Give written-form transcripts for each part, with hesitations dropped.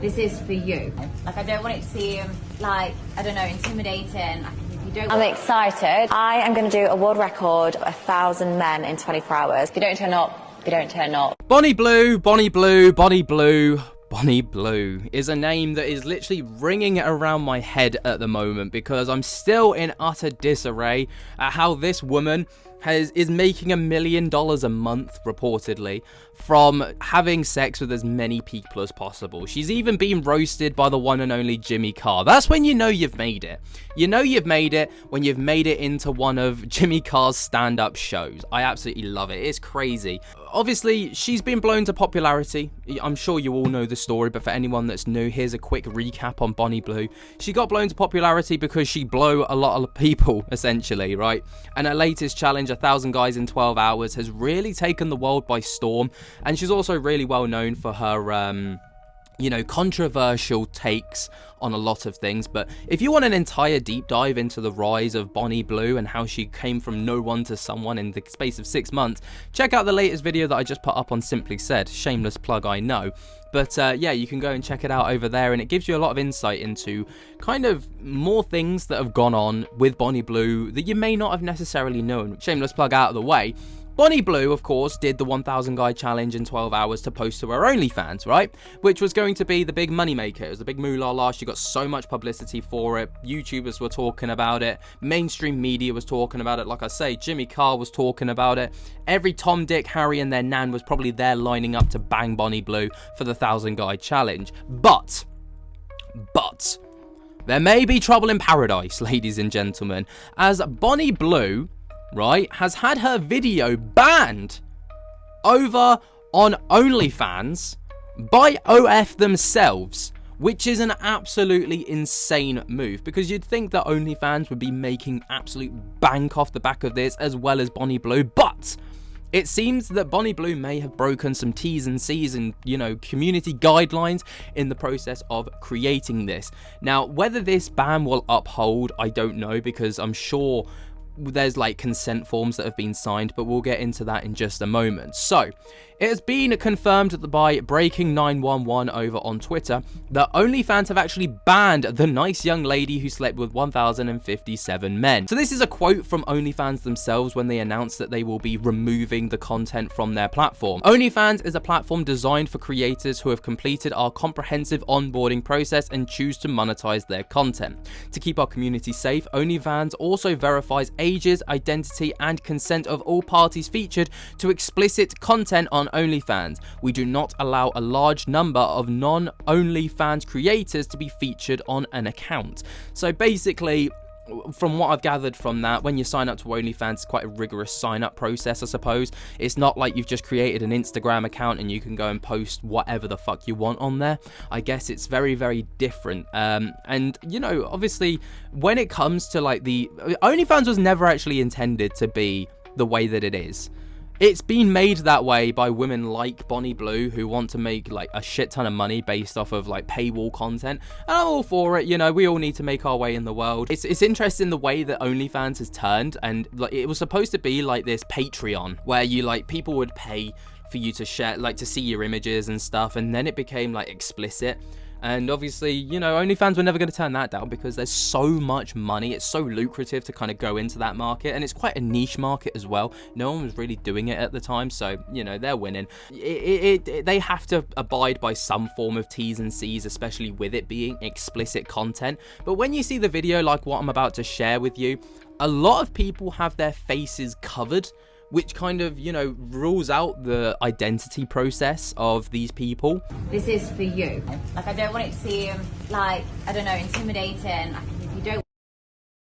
This is for you. Like, I don't want it to seem like, I don't know, intimidating. Like, if you don't... I'm excited. I am going to do a world record of 1,000 men in 24 hours. If you don't turn up, you don't turn up. Bonnie Blue, Bonnie Blue, Bonnie Blue. Bonnie Blue is a name that is literally ringing around my head at the moment because I'm still in utter disarray at how this woman is making $1 million a month, reportedly, from having sex with as many people as possible. She's even been roasted by the one and only Jimmy Carr. That's when you know you've made it. You know you've made it when you've made it into one of Jimmy Carr's stand-up shows. I absolutely love it. It's crazy. Obviously, she's been blown to popularity. I'm sure you all know the story, but for anyone that's new, here's a quick recap on Bonnie Blue. She got blown to popularity because she blew a lot of people, essentially, right? And her latest challenge, 1,000 guys in 12 hours, has really taken the world by storm. And she's also really well known for her, controversial takes on a lot of things. But if you want an entire deep dive into the rise of Bonnie Blue and how she came from no one to someone in the space of 6 months, check out the latest video that I just put up on Simply Said. Shameless plug, I know. But yeah, you can go and check it out over there, and it gives you a lot of insight into kind of more things that have gone on with Bonnie Blue that you may not have necessarily known. Shameless plug out of the way. Bonnie Blue, of course, did the 1,000 guy challenge in 12 hours to post to her OnlyFans, right? Which was going to be the big moneymaker. It was the big moolah. She got so much publicity for it. YouTubers were talking about it. Mainstream media was talking about it. Like I say, Jimmy Carr was talking about it. Every Tom, Dick, Harry and their nan was probably there lining up to bang Bonnie Blue for the 1,000 guy challenge. But, there may be trouble in paradise, ladies and gentlemen, as Bonnie Blue, right, has had her video banned over on OnlyFans by OF themselves, which is an absolutely insane move, because you'd think that OnlyFans would be making absolute bank off the back of this, as well as Bonnie Blue, but it seems that Bonnie Blue may have broken some T's and C's and, community guidelines in the process of creating this. Now, whether this ban will uphold, I don't know, because I'm sure there's like consent forms that have been signed, but we'll get into that in just a moment. So it has been confirmed by Breaking 911 over on Twitter that OnlyFans have actually banned the nice young lady who slept with 1,057 men. So this is a quote from OnlyFans themselves when they announced that they will be removing the content from their platform. OnlyFans is a platform designed for creators who have completed our comprehensive onboarding process and choose to monetize their content. To keep our community safe, OnlyFans also verifies ages, identity, and consent of all parties featured to explicit content on OnlyFans. We do not allow a large number of non-OnlyFans creators to be featured on an account. So basically, from what I've gathered from that, when you sign up to OnlyFans, it's quite a rigorous sign-up process, I suppose. It's not like you've just created an Instagram account and you can go and post whatever the fuck you want on there. I guess it's very, very different. And, obviously, when it comes to, like, the OnlyFans was never actually intended to be the way that it is. It's been made that way by women like Bonnie Blue who want to make like a shit ton of money based off of like paywall content, and I'm all for it. We all need to make our way in the world. It's interesting the way that OnlyFans has turned, and like it was supposed to be like this Patreon where you like people would pay for you to share, like to see your images and stuff, and then it became like explicit. And obviously, OnlyFans were never going to turn that down because there's so much money. It's so lucrative to kind of go into that market. And it's quite a niche market as well. No one was really doing it at the time. So, they're winning. They have to abide by some form of T's and C's, especially with it being explicit content. But when you see the video like what I'm about to share with you, a lot of people have their faces covered, which kind of, rules out the identity process of these people. This is for you. Like, I don't want it to seem like, I don't know, intimidating. Like, if you don't...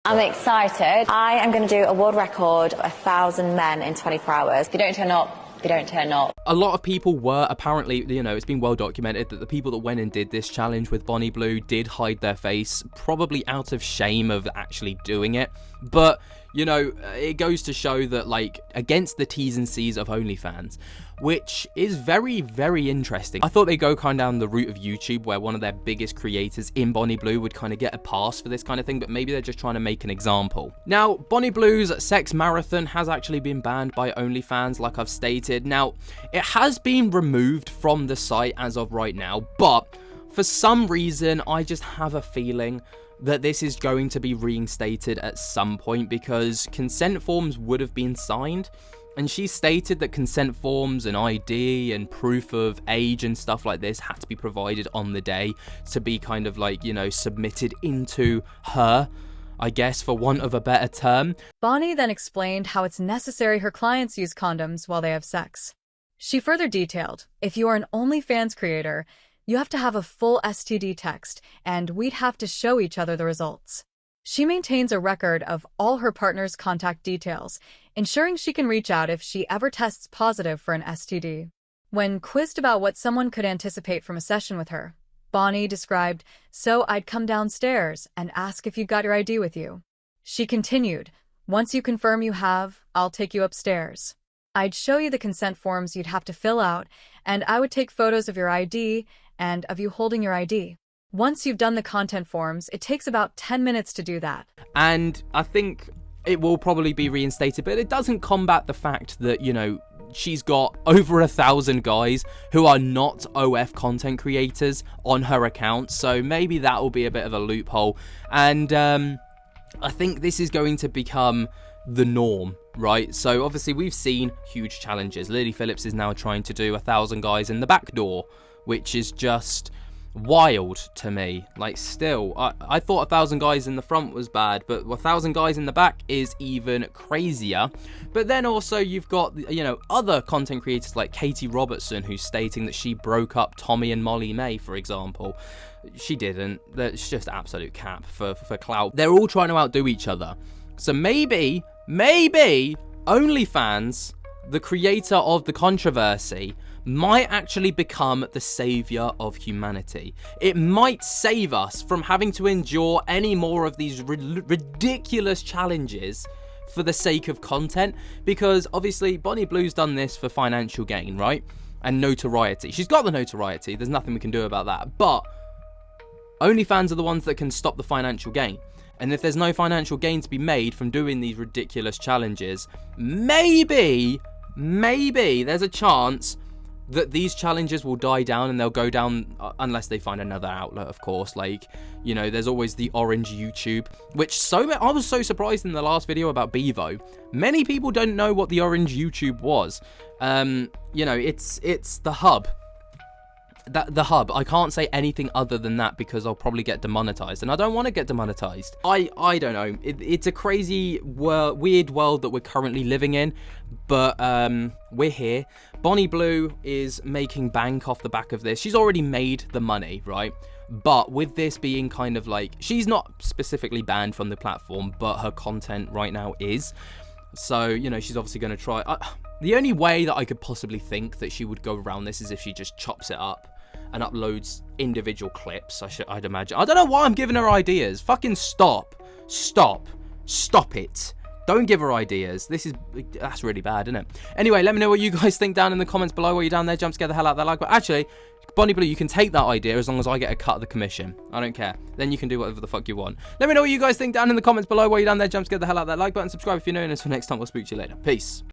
I'm excited. I am going to do a world record of 1,000 men in 24 hours. If you don't turn up, you don't turn up. A lot of people were apparently, it's been well documented that the people that went and did this challenge with Bonnie Blue did hide their face, probably out of shame of actually doing it. But, it goes to show that, like, against the T's and C's of OnlyFans, which is very, very interesting. I thought they'd go kind of down the route of YouTube, where one of their biggest creators in Bonnie Blue would kind of get a pass for this kind of thing, but maybe they're just trying to make an example. Now, Bonnie Blue's sex marathon has actually been banned by OnlyFans, like I've stated. Now, it has been removed from the site as of right now, but for some reason, I just have a feeling that this is going to be reinstated at some point, because consent forms would have been signed, and she stated that consent forms and ID and proof of age and stuff like this had to be provided on the day to be kind of like, you know, submitted into her, I guess, for want of a better term. Bonnie then explained how it's necessary her clients use condoms while they have sex. She further detailed, if you are an OnlyFans creator, you have to have a full STD test, and we'd have to show each other the results. She maintains a record of all her partner's contact details, ensuring she can reach out if she ever tests positive for an STD. When quizzed about what someone could anticipate from a session with her, Bonnie described, "So I'd come downstairs and ask if you got your ID with you." She continued, "Once you confirm you have, I'll take you upstairs. I'd show you the consent forms you'd have to fill out, and I would take photos of your ID and of you holding your ID. Once you've done the content forms, it takes about 10 minutes to do that." And I think it will probably be reinstated, but it doesn't combat the fact that, you know, she's got over 1,000 guys who are not OF content creators on her account, so maybe that will be a bit of a loophole. And I think this is going to become the norm, right? So obviously we've seen huge challenges. Lily Phillips is now trying to do 1,000 guys in the back door, which is just wild to me. Like, still, I thought 1,000 guys in the front was bad, but 1,000 guys in the back is even crazier. But then also you've got, you know, other content creators like Katie Robertson, who's stating that she broke up Tommy and Molly May, for example. She didn't. That's just absolute cap for clout. They're all trying to outdo each other. So maybe OnlyFans, the creator of the controversy, might actually become the savior of humanity. It might save us from having to endure any more of these ridiculous challenges for the sake of content, because obviously Bonnie Blue's done this for financial gain, right? And notoriety. She's got the notoriety. There's nothing we can do about that. But OnlyFans are the ones that can stop the financial gain. And if there's no financial gain to be made from doing these ridiculous challenges, maybe there's a chance that these challenges will die down, and they'll go down unless they find another outlet, of course. Like, you know, there's always the orange YouTube, which I was so surprised in the last video about Bevo. Many people don't know what the orange YouTube was. You know, it's the hub. The hub. I can't say anything other than that because I'll probably get demonetized, and I don't want to get demonetized. I don't know. It's a crazy, weird world that we're currently living in, but we're here. Bonnie Blue is making bank off the back of this. She's already made the money, right? But with this being kind of like, she's not specifically banned from the platform, but her content right now is. So, you know, she's obviously going to try. The only way that I could possibly think that she would go around this is if she just chops it up and uploads individual clips, I'd imagine. I don't know why I'm giving her ideas. Fucking stop it. Don't give her ideas. That's really bad, isn't it? Anyway, let me know what you guys think down in the comments below. While you're down there, jump scare the hell out of that like button. Actually, Bonnie Blue, you can take that idea as long as I get a cut of the commission. I don't care. Then you can do whatever the fuck you want. Let me know what you guys think down in the comments below. While you're down there, jump scare the hell out of that like button. Subscribe if you're new, and until next time, we'll speak to you later. Peace.